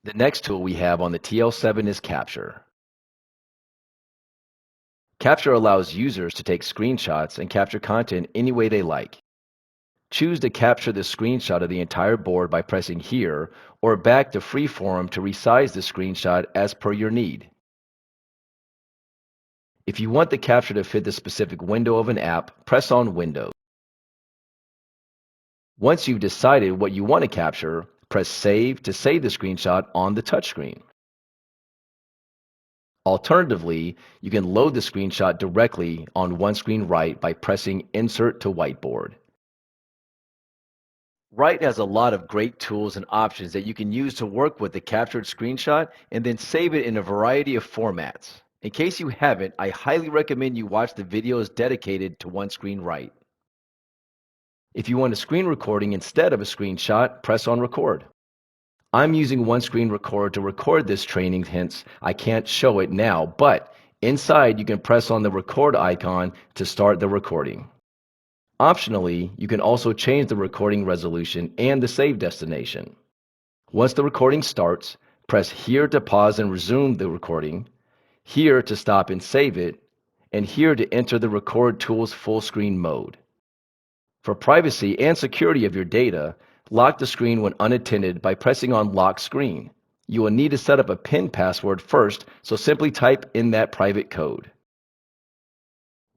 The next tool we have on the TL7 is Capture. Capture allows users to take screenshots and capture content any way they like. Choose to capture the screenshot of the entire board by pressing here, or back to Freeform to resize the screenshot as per your need. If you want the capture to fit the specific window of an app, press on Windows. Once you've decided what you want to capture, press Save to save the screenshot on the touchscreen. Alternatively, you can load the screenshot directly on OneScreen Write by pressing Insert to Whiteboard. Write has a lot of great tools and options that you can use to work with the captured screenshot and then save it in a variety of formats. In case you haven't, I highly recommend you watch the videos dedicated to OneScreen Write. If you want a screen recording instead of a screenshot, press on Record. I'm using OneScreen Record to record this training, hence I can't show it now, but inside you can press on the record icon to start the recording. Optionally, you can also change the recording resolution and the save destination. Once the recording starts, press here to pause and resume the recording, here to stop and save it, and here to enter the Record Tools full screen mode. For privacy and security of your data, lock the screen when unattended by pressing on Lock Screen. You will need to set up a PIN password first, so simply type in that private code.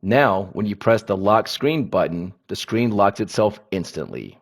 Now, when you press the Lock Screen button, the screen locks itself instantly.